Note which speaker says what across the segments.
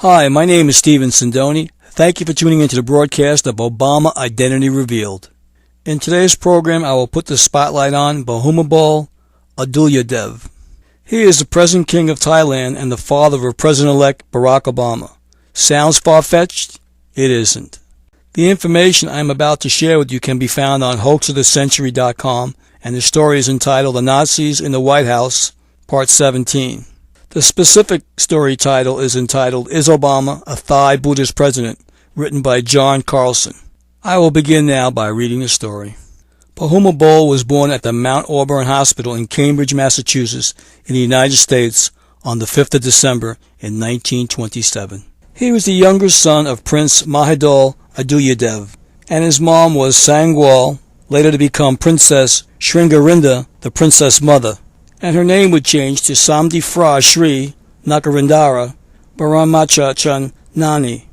Speaker 1: Hi, my name is Stephen Sindoni. Thank you for tuning into the broadcast of Obama Identity Revealed. In today's program, I will put the spotlight on Bhumibol Adulyadej. He is the present King of Thailand and the father of President-elect Barack Obama. Sounds far-fetched? It isn't. The information I am about to share with you can be found on hoaxofthecentury.com, and the story is entitled The Nazis in the White House, Part 17. The specific story title is entitled Is Obama a Thai Buddhist President?, written by John Carlson. I will begin now by reading the story. Bhumibol was born at the Mount Auburn Hospital in Cambridge, Massachusetts, in the United States on the 5th of December in 1927. He was the younger son of Prince Mahidol Adulyadej, and his mom was Sangwal, later to become Princess Sringarinda, the princess mother, and her name would change to Samdifra Shri Nakarindara Baramachachan Nani.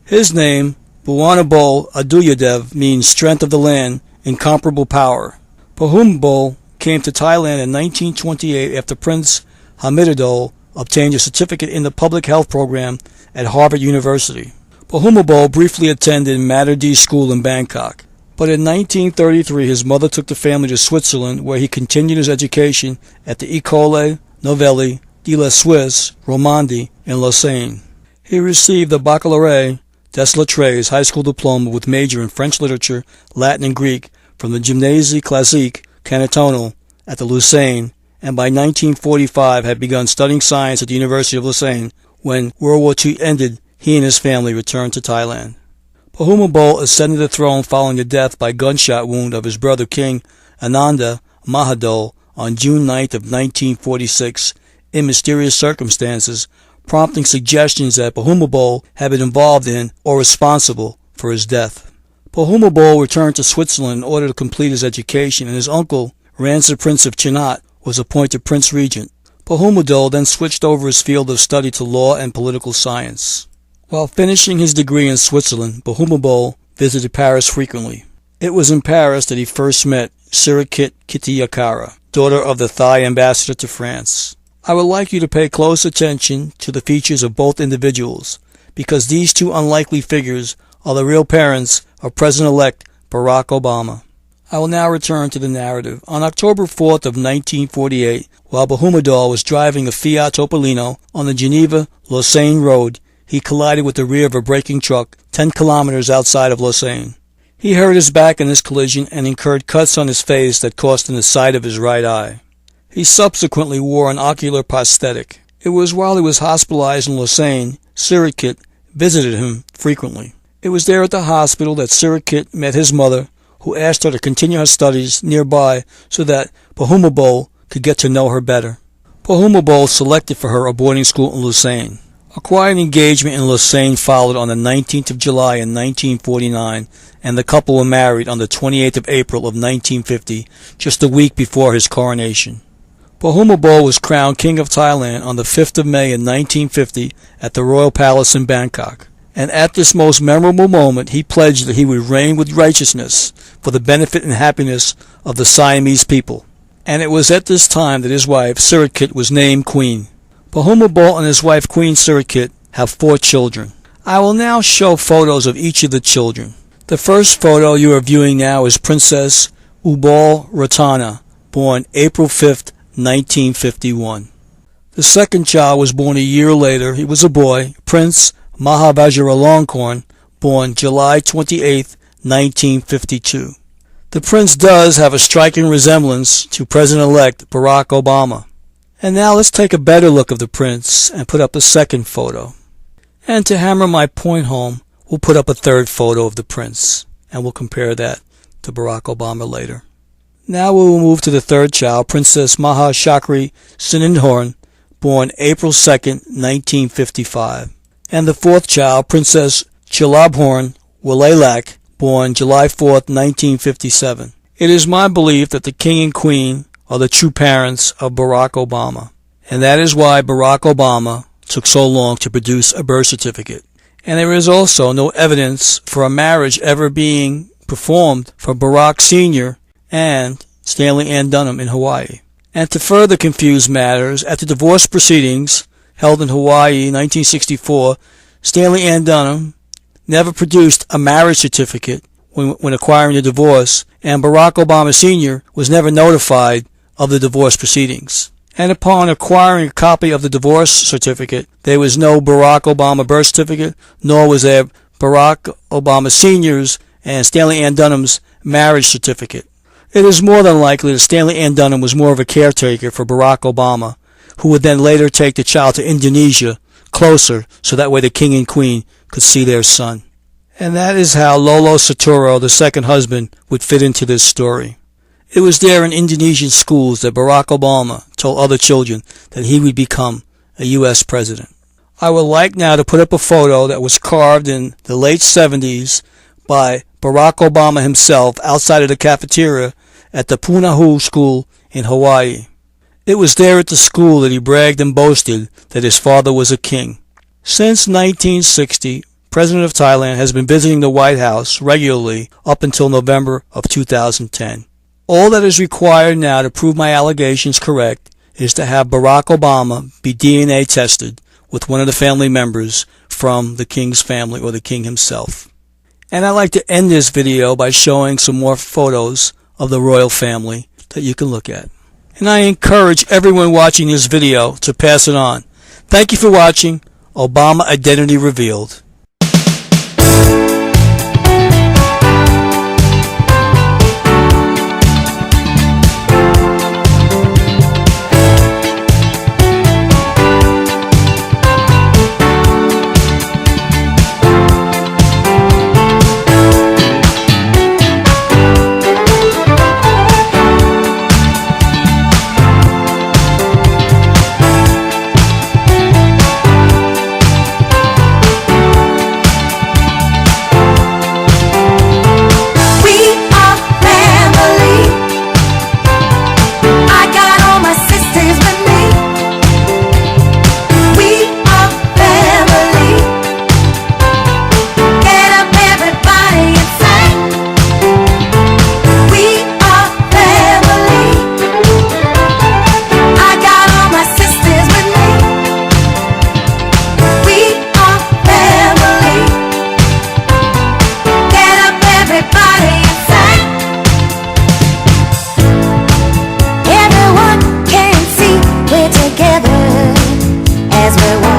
Speaker 1: His name, Bhumibol Adulyadej, means strength of the land, incomparable power. Bhumibol came to Thailand in 1928 after Prince Hamidol obtained a certificate in the public health program at Harvard University. Bhumibol briefly attended Mater School in Bangkok, but in 1933 his mother took the family to Switzerland, where he continued his education at the École Nouvelle de la Suisse Romande in Lausanne. He received the Baccalaureate des Lettres high school diploma with major in French literature, Latin and Greek from the Gymnase Classique Cantonal at the Lausanne, and by 1945 had begun studying science at the University of Lausanne. When World War II ended, he and his family returned to Thailand. Bhumibol ascended the throne following the death by gunshot wound of his brother King Ananda Mahidol on June 9th of 1946 in mysterious circumstances, prompting suggestions that Bhumibol had been involved in or responsible for his death. Bhumibol returned to Switzerland in order to complete his education, and his uncle, Ransid Prince of Chinat, was appointed Prince Regent. Bhumibol then switched over his field of study to law and political science. While finishing his degree in Switzerland, Bhumibol visited Paris frequently. It was in Paris that he first met Sirikit Kitayakara, daughter of the Thai ambassador to France. I would like you to pay close attention to the features of both individuals, because these two unlikely figures are the real parents of President-elect Barack Obama. I will now return to the narrative. On October 4th of 1948, while Bhumibol was driving a Fiat Topolino on the Geneva-Lausanne road, he collided with the rear of a braking truck 10 kilometers outside of Lausanne. He hurt his back in this collision and incurred cuts on his face that cost him the sight of his right eye. He subsequently wore an ocular prosthetic. It was while he was hospitalized in Lausanne, Sirikit visited him frequently. It was there at the hospital that Sirikit met his mother, who asked her to continue her studies nearby so that Bhumibol could get to know her better. Bhumibol selected for her a boarding school in Lausanne. A quiet engagement in Lausanne followed on the 19th of July in 1949, and the couple were married on the 28th of April of 1950, just a week before his coronation. Bhumibol was crowned King of Thailand on the 5th of May in 1950 at the Royal Palace in Bangkok, and at this most memorable moment he pledged that he would reign with righteousness for the benefit and happiness of the Siamese people. And it was at this time that his wife, Sirikit, was named Queen. Bhumibol and his wife Queen Sirikit have 4 children. I will now show photos of each of the children. The first photo you are viewing now is Princess Ubal Ratana, born April 5th, 1951. The second child was born a year later. He was a boy, Prince Mahavajiralongkorn, born July 28th, 1952. The prince does have a striking resemblance to President-elect Barack Obama. And now let's take a better look of the prince and put up the second photo. And to hammer my point home, we'll put up a third photo of the prince, and we'll compare that to Barack Obama later. Now we will move to the third child, Princess Maha Shakri Sinindhorn, born April 2nd, 1955. And the fourth child, Princess Chilabhorn Wilalak, born July 4th, 1957. It is my belief that the king and queen are the true parents of Barack Obama, and that is why Barack Obama took so long to produce a birth certificate. And there is also no evidence for a marriage ever being performed for Barack Sr. and Stanley Ann Dunham in Hawaii. And to further confuse matters, at the divorce proceedings held in Hawaii in 1964, Stanley Ann Dunham never produced a marriage certificate when acquiring a divorce, and Barack Obama Sr. was never notified of the divorce proceedings. And upon acquiring a copy of the divorce certificate, there was no Barack Obama birth certificate, nor was there Barack Obama Sr.'s and Stanley Ann Dunham's marriage certificate. It is more than likely that Stanley Ann Dunham was more of a caretaker for Barack Obama, who would then later take the child to Indonesia, closer, so that way the king and queen could see their son. And that is how Lolo Soetoro, the second husband, would fit into this story. It was there in Indonesian schools that Barack Obama told other children that he would become a U.S. president. I would like now to put up a photo that was carved in the late 70s by Barack Obama himself outside of the cafeteria at the Punahou School in Hawaii. It was there at the school that he bragged and boasted that his father was a king. Since 1960, President of Thailand has been visiting the White House regularly up until November of 2010. All that is required now to prove my allegations correct is to have Barack Obama be DNA tested with one of the family members from the king's family or the king himself. And I'd like to end this video by showing some more photos of the royal family that you can look at. And I encourage everyone watching this video to pass it on. Thank you for watching Obama Identity Revealed.
Speaker 2: As we're